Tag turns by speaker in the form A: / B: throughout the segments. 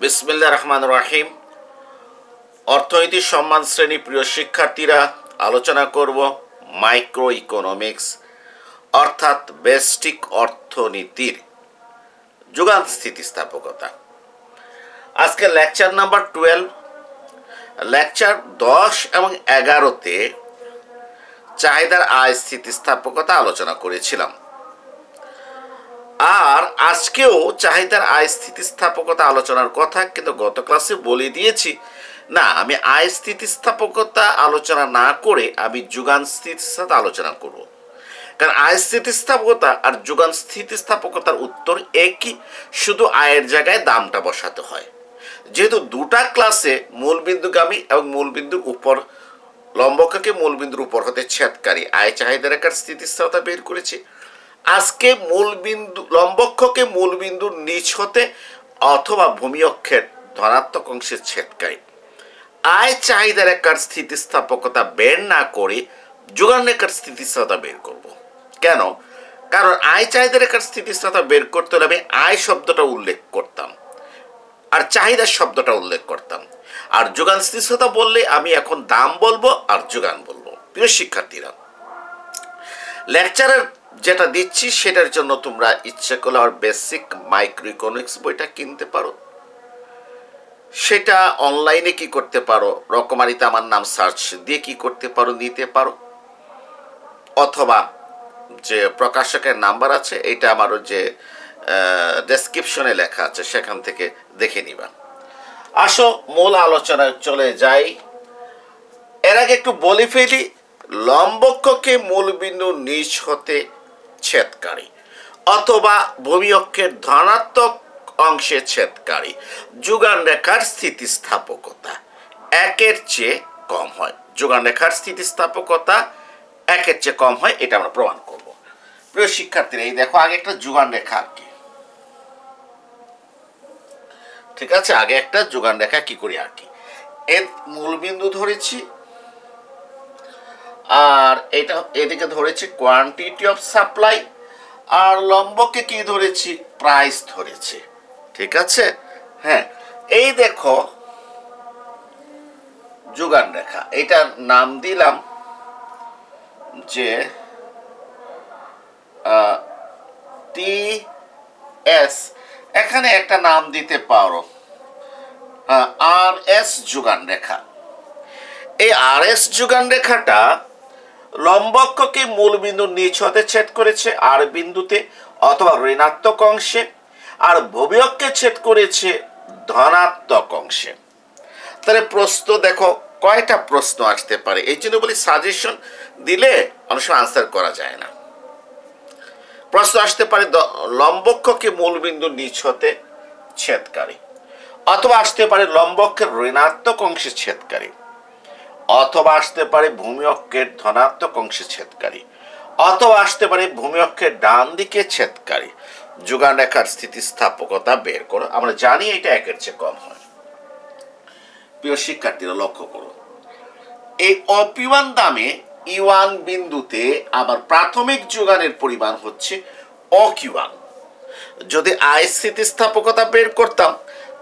A: বিসমিল্লাহির রহমানির রহিম। অর্থনীতি সম্মান শ্রেণী প্রিয় শিক্ষার্থীরা, আলোচনা করব মাইক্রো ইকোনমিক্স অর্থাৎ ব্যষ্টিক অর্থনীতির যোগান স্থিতিস্থাপকতা। আজকে লেকচার নাম্বার 12, লেকচার 10 এবং 11তে চাহিদার আয় স্থিতিস্থাপকতা আলোচনা করেছিলাম। আর আজকেও চাহিদার আয় স্থিতিস্থাপকতা আলোচনার কথা, কিন্তু গত ক্লাসে বলে দিয়েছি না, আমি আয় স্থিতিস্থাপকতা আলোচনা না করে আমি যোগান স্থিতিস্থাপকতা আলোচনা করব। কারণ আয় স্থিতিস্থাপকতা আর যোগান স্থিতিস্থাপকতার উত্তর একই, শুধু আয়ের জায়গায় দামটা বসাতে হয়। যেহেতু দুটা ক্লাসে মূলবিন্দুগামী এবং মূলবিন্দুর উপর লম্বককে মূলবিন্দুর উপর হতে ছেদকারী আয় চাহিদা রেখার স্থিতিস্থাপকতা বের করেছি, আজকে মূলবিন্দু লম্বককে মূলবিন্দুর নিচ হতে অথবা ভূমি অক্ষের ধনাত্মক অংশের ছেদকারী আয় চাহিদা রেখার স্থিতিস্থাপকতা বের না করে যোগান রেখার স্থিতিস্থাপকতা বের করব। কেন? কারণ আয় চাহিদা রেখার স্থিতিস্থাপকতা বের করতে হলে আমি আয় শব্দটা উল্লেখ করতাম আর চাহিদার শব্দটা উল্লেখ করতাম, আর যোগান স্থিতিস্থাপকতা বললে আমি এখন দাম বলবো আর যোগান বলবো। প্রিয় শিক্ষার্থীরা, লেকচারের যেটা দিচ্ছি সেটার জন্য তোমরা ইচ্ছে করলে আমার বেসিক মাইক্রো ইকোনমিক্স বইটা কিনতে পারো। সেটা অনলাইনে কি করতে পারো, রকমারিতে আমার নাম সার্চ দিয়ে কি করতে পারো, নিতে পারো, অথবা যে প্রকাশকের নাম্বার আছে এটা আমারও যে ডেসক্রিপশনে লেখা আছে সেখান থেকে দেখে নিবা। আসো মূল আলোচনায় চলে যাই। এর আগে একটু বলে ফেলি, লম্বককে মূলবিন্দু নিচ হতে ছেদকারী অথবা ভূমি অক্ষের ধনাত্মক অংশে ছেদকারী যোগান রেখার স্থিতিস্থাপকতা একের চেয়ে কম হয়। যোগান রেখার স্থিতিস্থাপকতা একের চেয়ে কম হয়, এটা আমরা প্রমাণ করব। প্রিয় শিক্ষার্থীরা, এই দেখো আগে একটা যোগান রেখা আঁকি, ঠিক আছে? আগে একটা যোগান রেখা কি করে আঁকি, এর মূলবিন্দু ধরেছি আর এটা এদিকে ধরেছি কোয়ান্টিটি অফ সাপ্লাই, আর লম্বকে কি ধরেছি, প্রাইস ধরেছি, ঠিক আছে? হ্যাঁ, এই দেখো যোগান রেখা, এটার নাম দিলাম যে টি এস। এখানে একটা নাম দিতে পারো আর এস যোগান রেখা। এই আর এস যোগান রেখাটা লম্বককে মূলবিন্দুর নিচ হতে ছেদ করেছে আর বিন্দুতে অথবা ঋণাত্মক অংশে, আর ভূমিঅক্ষকে ছেদ করেছে ধনাত্মক অংশে। তাহলে প্রশ্ন দেখো কয়টা প্রশ্ন আসতে পারে, এই জন্য বলি সাজেশন দিলে অনেক সময় আনসার করা যায় না। প্রশ্ন আসতে পারে লম্বককে মূলবিন্দুর নিচ হতে ছেদকারী, অথবা আসতে পারে লম্বকের ঋণাত্মক অংশে ছেদকারী, অথবা আসতে পারে ভূমি অক্ষের ধনাত্মক অংশে ছেদকারী, অথবা আসতে পারে ভূমি অক্ষের ডান দিকে ছেদকারী যোগান রেখার স্থিতিস্থাপকতা বের করো। আমরা জানি এটা একের চেয়ে কম হয়। প্রিয় শিক্ষার্থীরা লক্ষ্য করো, এই অপিওয়ান দামে ইওয়ান বিন্দুতে আবার প্রাথমিক যোগানের পরিমাণ হচ্ছে অকিওয়ান। যদি আয় স্থিতিস্থাপকতা বের করতাম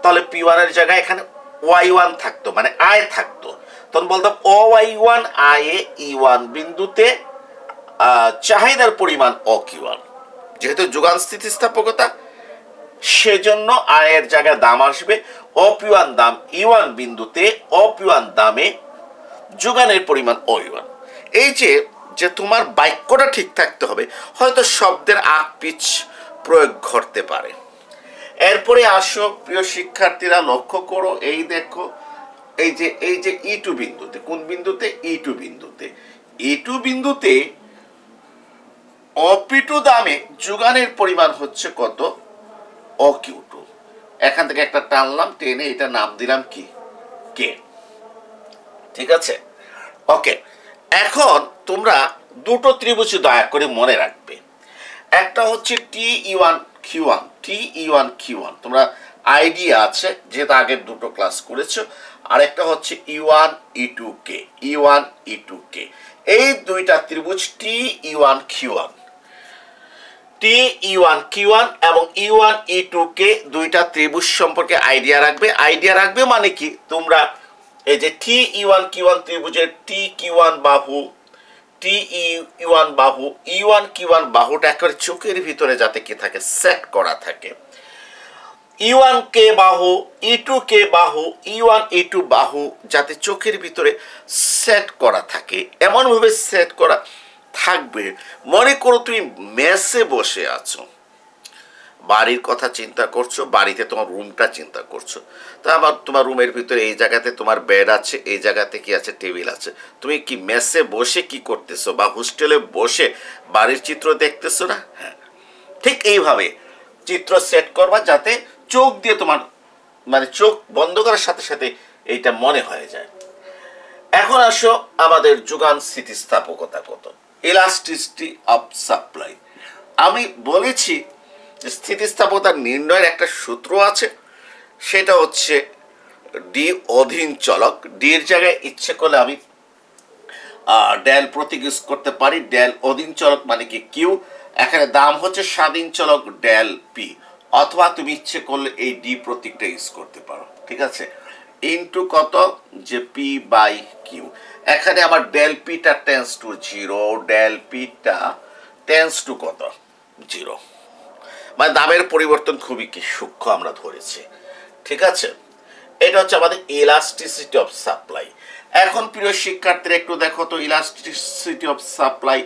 A: তাহলে পি1 জায়গায় এখানে ওয়াই1 থাকতো, মানে আয় থাকতো, তখন বলতাম ও ওয়াই1 আয়ে ই1 বিন্দুতে চাহিদার পরিমাণ অকিওয়ান। যেহেতু যোগান স্থিতিস্থাপকতা, সেজন্য আয়ের জায়গায় দাম আসবে অপিওয়ান দাম ই1 বিন্দুতে অপিওয়ান দামে যোগানের পরিমাণ ও1। এই যে তোমার বাক্যটা ঠিক থাকতে হবে, হয়তো শব্দের আগ পিছ প্রয়োগ ঘটতে পারে। এরপরে আসো প্রিয় শিক্ষার্থীরা, লক্ষ্য করো, এই দেখো এই যে ই2 বিন্দুতে, কোন বিন্দুতে, ই2 বিন্দুতে, ই2 বিন্দুতে অপি2 দামে যোগানের পরিমাণ হচ্ছে কত, অকিউ2। এখান থেকে একটা টানলাম, টেনে এটা নাম দিলাম কি, কে, ঠিক আছে? ওকে, এখন তোমরা দুটো ত্রিভুজ দয়া করে মনে রাখবে। একটা হচ্ছে টি1 কিউ1, তোমরা আইডিয়া আছে যেহেতু আগের দুটো ক্লাস করেছো। আরেকটা হচ্ছে ই1 ই2 কে। এই দুইটা ত্রিভুজ টি ই1 কিউ1। টি ই1 কিউ1 এবং ই1 ই2 কে দুইটা ত্রিভুজ সম্পর্কে আইডিয়া রাখবে মানে কি তোমরা এই যে টি ই1 কিউ1 ত্রিভুজের টি কিউ1 বাহু টি ই1 বাহু ই1 কিউ1 বাহুটা একেবারে চোখের ভিতরে যাতে কি থাকে সেট করা থাকে ই1 কে বাহু ই2 কে বাহু ই1 ই2 বাহু যাতে চোখের ভিতরে সেট করা থাকে এমন ভাবে সেট করা থাকবে মনে করো তুমি মেসে বসে আছো বাড়ির কথা চিন্তা করছো বাড়িতে তোমার রুমটা চিন্তা করছো তা আবার তোমার রুমের ভিতরে এই জায়গাতে তোমার বেড আছে এই জায়গাতে কি আছে টেবিল আছে তুমি কি মেসে বসে কি করতেছো বা হোস্টেলে বসে বাড়ির চিত্র দেখতেছো না হ্যাঁ ঠিক এইভাবে চিত্র সেট করবা যাতে চোখ দিয়ে তোমার মানে চোখ বন্ধ করার সাথে সাথে এইটা মনে হয়ে যায় এখন আসো আমাদের যোগান স্থিতিস্থাপকতা কত ইলাস্টিসিটি অফ সাপ্লাই আমি বলেছি যে স্থিতিস্থাপকতা নির্ণয়ের একটা সূত্র আছে সেটা হচ্ছে ডি অধীন চলক ডির জায়গায় ইচ্ছে করলে আমি ডেল প্রতীক ইউজ করতে পারি ডেল অধীন চলক মানে কি কিউ এখানে দাম হচ্ছে স্বাধীন চলক ডেল পি অথবা তুমি ইচ্ছে করলে এই ডি প্রতীকটা ইউজ করতে পারো ঠিক আছে ইনটু কত যে পি বাই কিউ এখানে আমার ডেল পিটা টেন্স টু জিরো ডেল পিটা টেন্স টু কত জিরো মানে দামের পরিবর্তন খুবই কি সূক্ষ্ম আমরা ধরেছি ঠিক আছে এটা হচ্ছে আমাদের ইলাস্টিসিটি অফ সাপ্লাই এখন প্রিয় শিক্ষার্থীরা একটু দেখো তো elasticity of supply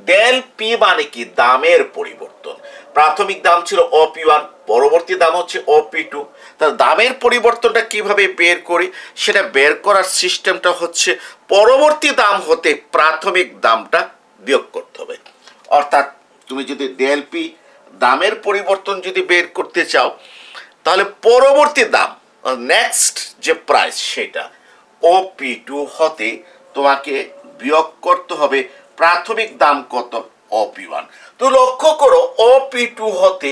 A: del P মানে কি দামের পরিবর্তন প্রাথমিক দাম ছিল OP1 পরবর্তী দাম হচ্ছে OP2 তার দামের পরিবর্তনটা কিভাবে বের করি সেটা বের করার সিস্টেমটা হচ্ছে পরবর্তী দাম হতে প্রাথমিক দামটা বিয়োগ করতে হবে অর্থাৎ তুমি যদি ডেল পি দামের পরিবর্তন যদি বের করতে চাও তাহলে পরবর্তী দাম নেক্সট যে প্রাইস সেটা OP2 হতে তোমাকে বিয়োগ করতে হবে প্রাথমিক দাম কত OP1 তো লক্ষ্য করো OP2 হতে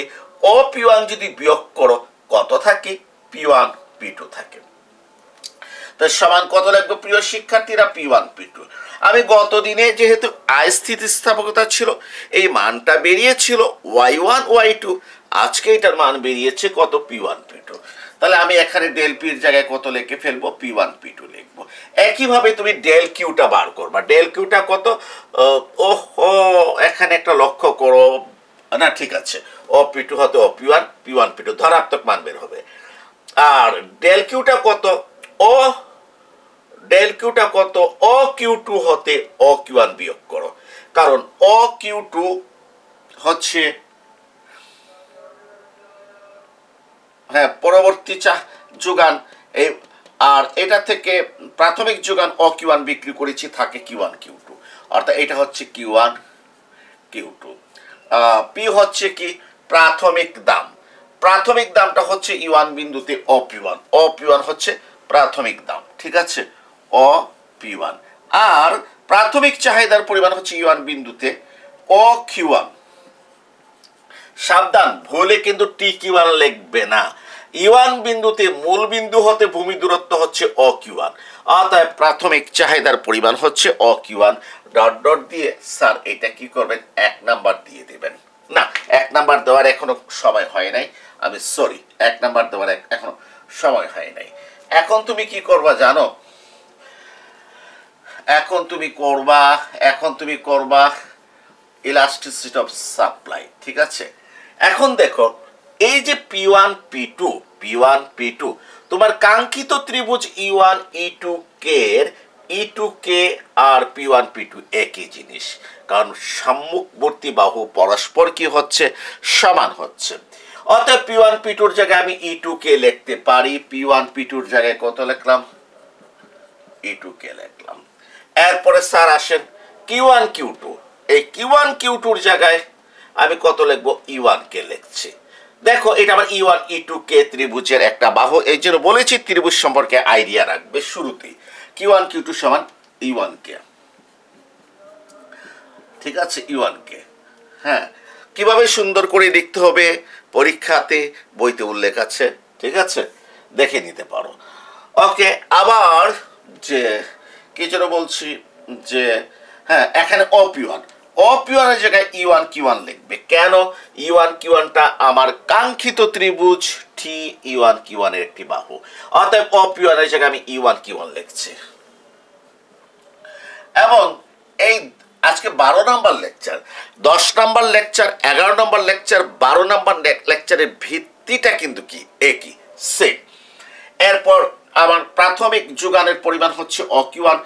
A: OP1 যদি বিয়োগ করো কত থাকে P1 P2 থাকে তো সমান কত লাগবে প্রিয় শিক্ষার্থীরা P1 P2 আমি গত দিনে যেহেতু আয় স্থিতিস্থাপকতা ছিল এই মানটা বেরিয়েছিল y1 y2 আজকে এটার মান বেরিয়েছে কত P1 P2 তাহলে আমি এখানে ডেল পির জায়গায় কত লিখে ফেলবো P1 P2 লিখবো একইভাবে তুমি ডেল কিউটা বার করবা ডেল কিউটা কত ওহো এখানে একটা লক্ষ্য করো না ঠিক আছে OP2 হতে OP1 P1 P2 ধনাত্মক মান বের হবে আর ডেল কিউটা কত ও ডেল কিউটা কত OQ2 হতে OQ1 বিয়োগ করো কারণ OQ2 হচ্ছে হ্যাঁ পরবর্তী যোগান এই আর এটা থেকে প্রাথমিক যোগান OQ1 বিক্রি করেছি থাকে Q1 Q2 অর্থাৎ এটা হচ্ছে Q1 Q2 P হচ্ছে কি প্রাথমিক দামটা হচ্ছে E1 বিন্দুতে OP1 OP1 হচ্ছে প্রাথমিক দাম ঠিক আছে OP1 আর প্রাথমিক চাহিদার পরিমাণ হচ্ছে E1 বিন্দুতে OQ1 সাবধান ভুলে কিন্তু TQ1 লিখবে না E1 বিন্দুতে মূল বিন্দু হতে ভূমি দূরত্ব হচ্ছে OQ1 অতএব প্রাথমিক চাহিদার পরিমাণ হচ্ছে OQ1 ডট ডট দিয়ে স্যার এটা কি করবেন 1 নাম্বার দিয়ে দিবেন না 1 নাম্বার দেওয়ার এখনো সময় হয় নাই আমি সরি 1 নাম্বার দেওয়ার এখনো সময় হয় নাই এখন তুমি কি করবা জানো এখন তুমি করবা ইলাস্টিসিটি অফ সাপ্লাই ঠিক আছে এখন দেখো এই যে P1 P2 তোমার কাঙ্ক্ষিত ত্রিভুজ E1 E2 এর E2K আর P1 P2 একই জিনিস কারণ সম্মুখবর্তী বাহু পরস্পর কি হচ্ছে সমান হচ্ছে অতএব P1 P2 এর জায়গায় আমি E2K লিখতে পারি P1 P2 এর জায়গায় কত লিখলাম E2K লিখলাম এরপরে স্যার আসেন Q1 Q2 এই Q1 Q2 এর জায়গায় আমি কত লিখবো E1K লিখছি দেখো এটা আমার E1 E2K ত্রিভুজের একটা বাহু এই জন্য বলেছি ত্রিভুজ সম্পর্কে আইডিয়া রাখবে শুরুতেই Q1 Q2 সমান E1K ঠিক আছে E1K হ্যাঁ কিভাবে সুন্দর করে লিখতে হবে পরীক্ষাতে বইতে উল্লেখ আছে ঠিক আছে দেখে নিতে পারো ওকে আবার যে কি যেন বলছি যে হ্যাঁ এখানে অ_পি_ওয়ান এর জায়গায় E1Q1 লিখবে। কেন? E1Q1টা আমার কাঙ্ক্ষিত ত্রিভুজ T E1Q1 এর একটি বাহু, অতএব অ_পি_ওয়ান এর জায়গায় আমি E1Q1 লিখছি। এবং এই আজকে 12 নম্বর লেকচার, 10 নম্বর লেকচার, 11 নম্বর লেকচার, 12 নম্বর লেকচারের ভিত্তিটা কিন্তু কি একই, সেম। এরপর আমার প্রাথমিক যোগানের পরিমাণ হচ্ছে অ_কিউ1,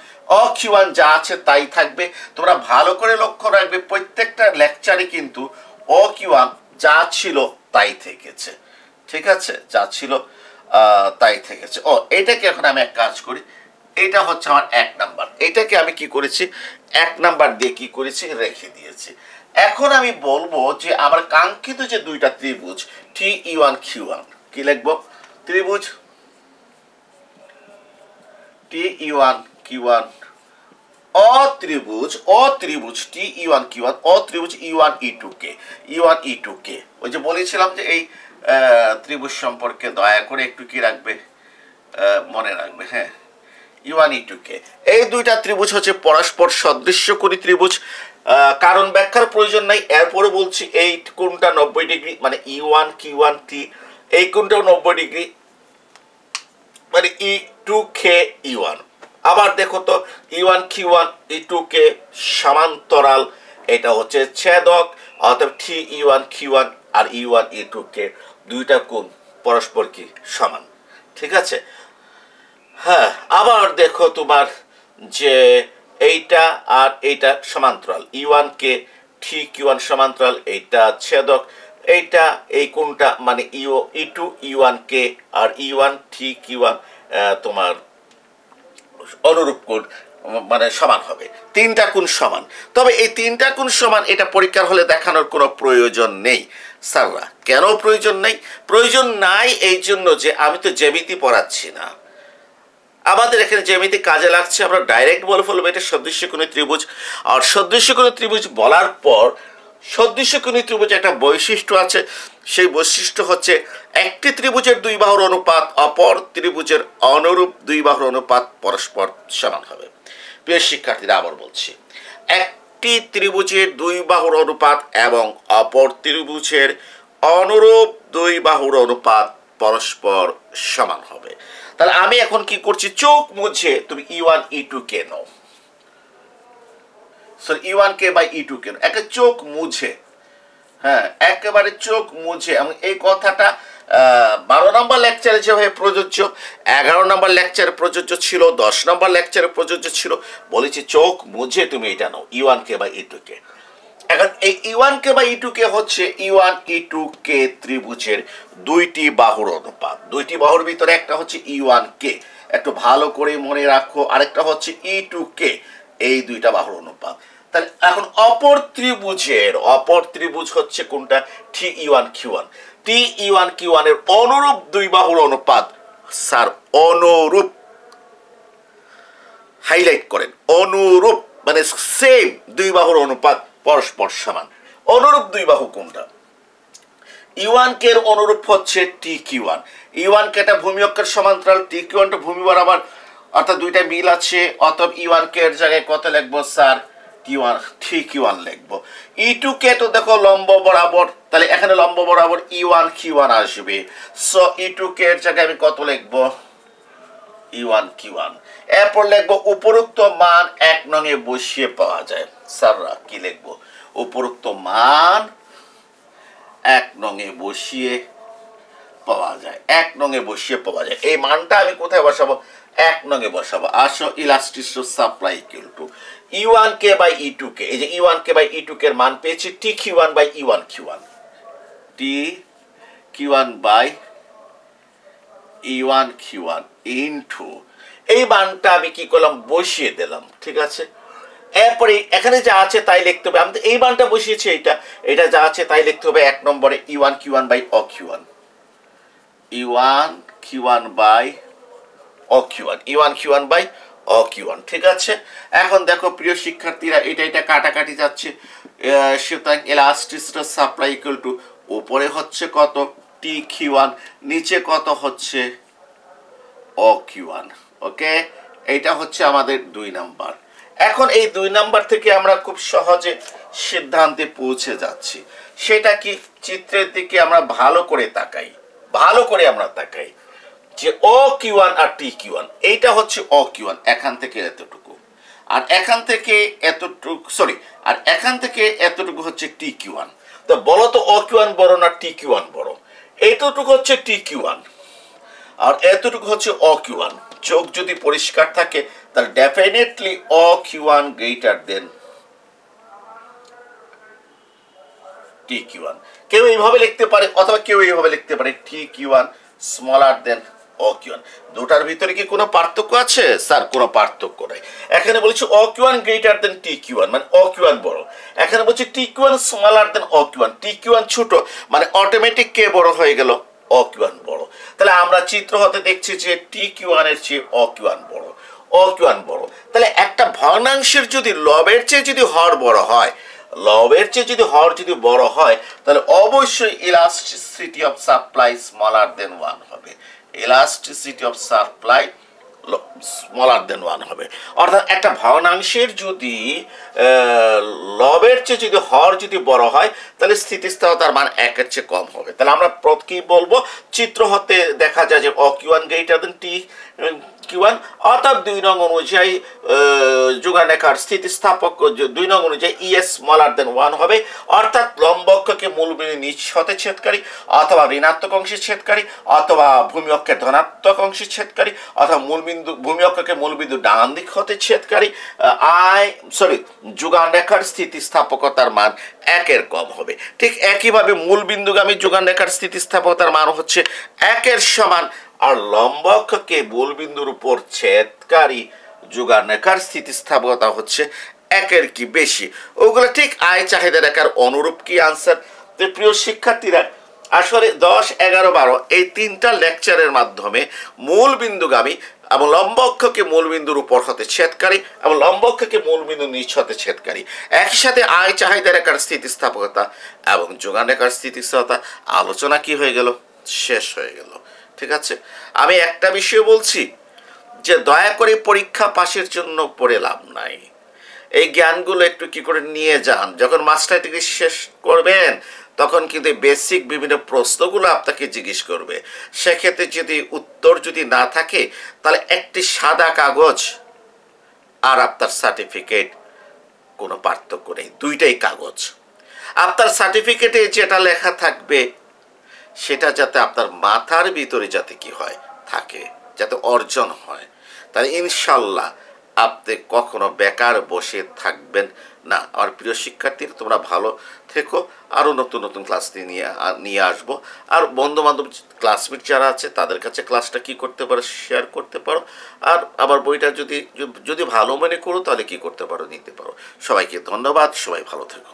A: অ_কিউ1 যা আছে তাই থাকবে। তোমরা ভালো করে লক্ষ্য রাখবে, প্রত্যেকটা লেকচারে কিন্তু অ_কিউ1 যা ছিল তাই থেকেছে, ঠিক আছে, যা ছিল তাই থেকেছে। এটাকে এখন আমি এক কাজ করি, এটা হচ্ছে আমার 1 নাম্বার, এটাকে আমি কি করেছি 1 নাম্বার দিয়ে কি করেছি রেখে দিয়েছি। এখন আমি বলবো যে আমার কাঙ্ক্ষিত যে দুইটা ত্রিভুজ T_E1Q1, কি লিখবো? ত্রিভুজ T_E1Q1, অত্রিভুজ T_E1Q1, অত্রিভুজ E1E2K, E1E2K। ওই যে বলেছিলাম যে এই ত্রিভুজ সম্পর্কে দয়া করে একটু কি রাখবে, মনে রাখবে, হ্যাঁ, E1E2K। এই দুইটা ত্রিভুজ হচ্ছে পরস্পর সদৃশ্যকরী ত্রিভুজ। কারণ ব্যাখ্যার প্রয়োজন নাই, এরপরে বলছি এই কোণটা 90 ডিগ্রি, মানে E1Q1T, এই কোণটাও 90 ডিগ্রি, মানে E2K E1। আবার দেখো তো E1Q1 E2K সমান্তরাল, এটা হচ্ছে ছেদক, অর্থাৎ T_E1Q1 আর E1E2K দুইটা কোণ পরস্পর কি সমান, ঠিক আছে। হ্যাঁ, আবার দেখো তোমার যে এইটা আর এইটা সমান্তরাল, E1K T_Q1 সমান্তরাল, এইটা ছেদক, এইটা এই কোণটা মানে E2 E1K আর E1 T_Q1 তোমার অনুরূপ কোণ, মানে সমান হবে, তিনটা কোণ সমান। তবে এই তিনটা কোণ সমান এটা পরীক্ষার হলে দেখানোর কোনো প্রয়োজন নেই। স্যাররা কেন প্রয়োজন নেই? প্রয়োজন নাই এই জন্য যে আমি তো জ্যামিতি পড়াচ্ছি না, আমাদের এখানে জ্যামিতি কাজে লাগছে, আমরা ডাইরেক্ট বলে ফেলবো এটা সদৃশ্যকোণী ত্রিভুজ। আর সদৃশ্যকোণী ত্রিভুজ বলার পর সদৃশ্যকোণী ত্রিভুজ একটা বৈশিষ্ট্য আছে, সেই বৈশিষ্ট্য হচ্ছে একটি ত্রিভুজের দুই বাহুর অনুপাত অপর ত্রিভুজের অনুরূপ দুই বাহুর অনুপাত পরস্পর সমান হবে। প্রিয় শিক্ষার্থীরা, আবার বলছি, একটি ত্রিভুজের দুই বাহুর অনুপাত এবং অপর ত্রিভুজের অনুরূপ দুই বাহুর অনুপাত পরস্পর সমান হবে। তাহলে আমি এখন কি করছি, চোখ মুছে তুমি E1E2K now, sorry E1K by E2K, একটা চোখ মুছে, হ্যাঁ একেবারে চোখ মুছে। এবং এই কথাটা 12 নম্বর লেকচারে যেভাবে প্রযোজ্য, 11 নম্বর লেকচারে প্রযোজ্য ছিল, 10 নম্বর লেকচারে প্রযোজ্য ছিল, বলেছি চোখ মুছে তুমি এটা নাও E1K বাই E2K। এখন এই E1K বাই E2K হচ্ছে E1E2K ত্রিভুজের দুইটি বাহুর অনুপাত। দুইটি বাহুর ভিতরে একটা হচ্ছে E1K, একটু ভালো করে মনে রাখো, আরেকটা হচ্ছে E2K, এই দুইটা বাহুর অনুপাত। তাহলে এখন অপর ত্রিভুজ হচ্ছে কোনটা? T_E1Q1, T_E1Q1 এর অনুরূপ দুই বাহুর অনুপাত, স্যার অনুরূপ, হাইলাইট করেন, অনুরূপ মানে সেম দুই বাহুর অনুপাত পরস্পর সমান। অনুরূপ দুই বাহু কোনটা? E1K এর অনুরূপ হচ্ছে T_Q1, E1K টা ভূমি অক্ষের সমান্তরাল, T_Q1 টা ভূমি বরাবর, অর্থাৎ দুইটা মিল আছে, অতএব E1K এর জায়গায় কত লিখবো স্যার? T_Q1 লিখবো। E2K তো দেখো লম্ব বরাবর, তাহলে এখানে লম্ব বরাবর E1Q1 আসবে, সো E2K এর জায়গায় আমি কত লিখবো? E1Q1। এরপর লিখবো উপরোক্ত মান 1 নং এ বসিয়ে পাওয়া যায়। স্যাররা কি লিখবো? উপরোক্ত মান 1 নং এ বসিয়ে পাওয়া যায়, 1 নং এ বসিয়ে পাওয়া যায়। এই মানটা আমি কোথায় বসাবো? 1 নং এ বসাবো। আসো, elasticity supply equal to E1K by E2K, এই যে E1K বাই E2K এর মান পেয়েছি T_Q1 by E1Q1, T_Q1 by E1Q1 into এই মানটা আমি কি করলাম? বসিয়ে দিলাম, ঠিক আছে। এরপরে এখানে যা আছে তাই লিখতে হবে, আমি তো এই মানটা বসিয়েছি, এটা যা আছে তাই লিখতে হবে। 1 নম্বরে E1Q1 বাই অ_Q1, E1Q1 বাই অ_Q1, E1Q1 বাই অ_Q1, ঠিক আছে। এখন দেখো প্রিয় শিক্ষার্থীরা, এটা কাটাকাটি যাচ্ছে, সুতরাং ইলাস্টিসিটি সাপ্লাই ইকুয়াল টু উপরে হচ্ছে কত? T_Q1, নিচে কত হচ্ছে? অ_Q1। ওকে, এইটা হচ্ছে আমাদের 2 নাম্বার। এখন এই 2 নাম্বার থেকে আমরা খুব সহজে সিদ্ধান্তে পৌঁছে যাচ্ছি। সেটা কি, চিত্রের দিকে আমরা ভালো করে তাকাই, ভালো করে আমরা তাকাই যে ও কিউ1 আর টি কিউ1, এইটা হচ্ছে ও কিউ1, এখান থেকে এতটুকু, আর এখান থেকে এতটুকু, সরি, আর এখান থেকে এতটুকু হচ্ছে টি কিউ1। তো বলো তো ও কিউ1 বড় না টি কিউ1 বড়? এইটুকু হচ্ছে টি কিউ1 আর এতটুকু হচ্ছে ও কিউ1। চোখ যদি পরিষ্কার থাকে তাহলে ডেফিনেটলি ও কিউ1 গ্রেটার দেন টি কিউ1। কেউ এইভাবে লিখতে পারে অথবা কেউ এইভাবে লিখতে পারে টি কিউ1 স্মলার দেন ও কিউ1। দুটার ভিতরে কি কোনো পার্থক্য আছে? স্যার কোনো পার্থক্য নাই। এখানে বলছি ও কিউ1 গ্রেটার দেন টি কিউ1, মানে ও কিউ1 বড়। এখানে বলছি টি কিউ1 স্মলার দেন ও কিউ1, টি কিউ1 ছোট, মানে অটোমেটিক কে বড় হয়ে গেল? ও কিউ1 বড়। তাহলে আমরা চিত্র হতে দেখছি যে টি কিউ1 এর চেয়ে ও কিউ1 বড়, ও কিউ1 বড়। তাহলে একটা ভগ্নাংশের যদি লবের চেয়ে যদি হর বড় হয়, লবের চেয়ে যদি হর যদি বড় হয়, তাহলে অবশ্যই ইলাস্টিসিটি অফ সাপ্লাই স্মলার দেন 1 হবে। ইলাস্টিসিটি অফ সাপ্লাই স্মলার দেন 1 হবে। অর্থাৎ একটা ভগ্নাংশের যদি লবের চেয়ে যদি হর যদি বড় হয়, তাহলে স্থিতিস্থাপকতার মান 1 এর চেয়ে কম হবে। তাহলে আমরা কি বলবো? চিত্র হতে দেখা যায় যে ও কিউ1 গ্রেটার দেন টি কিউ1, অর্থাৎ 2 নং অনুযায়ী যোগানেকার স্থিতিস্থাপক 2 নং অনুযায়ী ইএস স্মলার দেন 1 হবে। অর্থাৎ লম্ব অক্ষকে মূলবিন্দু নিচ হতে ছেদকারী, অথবা ঋণাত্মক অংশে ছেদকারী, অথবা ভূমি অক্ষের ধনাত্মক অংশে ছেদকারী, অথবা ভূমি অক্ষকে মূলবিন্দু ডান দিক হতে ছেদকারী যোগানেকার স্থিতিস্থাপকতার মান 1 এর কম হবে। ঠিক একইভাবে মূলবিন্দুগামী যোগানেকার স্থিতিস্থাপকতার মান হচ্ছে 1 এর সমান, আর লম্ব অক্ষকে মূলবিন্দুর উপর ছেদকারী যোগানেকার স্থিতিস্থাপকতা হচ্ছে 1 এর কি বেশি। ওগুলো ঠিক আয় চাহিদা রেখার অনুরূপ। কি আনসার? তো প্রিয় শিক্ষার্থীরা, আসলে 10, 11, 12 এই 3টা লেকচারের মাধ্যমে মূলবিন্দুগামী এবং লম্ব অক্ষকে মূলবিন্দুর উপর হতে ছেদকারী এবং লম্ব অক্ষকে মূলবিন্দু নিচ হতে ছেদকারী, একই সাথে আয় চাহিদা রেখার স্থিতিস্থাপকতা এবং যোগানেকার স্থিতিস্থাপকতা আলোচনা কি হয়ে গেল? শেষ হয়ে গেল। ঠিক আছে, আমি একটা বিষয় বলছি যে দয়া করে পরীক্ষা পাশের জন্য পড়ে লাভ নাই। এই জ্ঞানগুলো একটু কি করে নিয়ে যান। যখন মাস্টার ডিগ্রি শেষ করবেন তখন কিন্তু বেসিক বিভিন্ন প্রশ্নগুলো আপনাকে জিজ্ঞেস করবে। সেক্ষেত্রে যদি উত্তর যদি না থাকে, তাহলে একটি সাদা কাগজ আর আপনার সার্টিফিকেট কোনো পার্থক্য নেই, দুইটাই কাগজ। আপনার সার্টিফিকেটে যেটা লেখা থাকবে সেটা যাতে আপনার মাথার ভিতরে যাতে কি হয় থাকে, যাতে অর্জন হয়, তাহলে ইনশাল্লাহ আপনি কখনো বেকার বসে থাকবেন না। আমার প্রিয় শিক্ষার্থীরা, তোমরা ভালো থেকো। আরও নতুন নতুন ক্লাস নিয়ে আসবো। আর বন্ধু বান্ধব ক্লাসমেট যারা আছে তাদের কাছে ক্লাসটা কি করতে পারো, শেয়ার করতে পারো। আর আবার বইটা যদি ভালো মনে করো তাহলে কি করতে পারো, নিতে পারো। সবাইকে ধন্যবাদ, সবাই ভালো থেকো।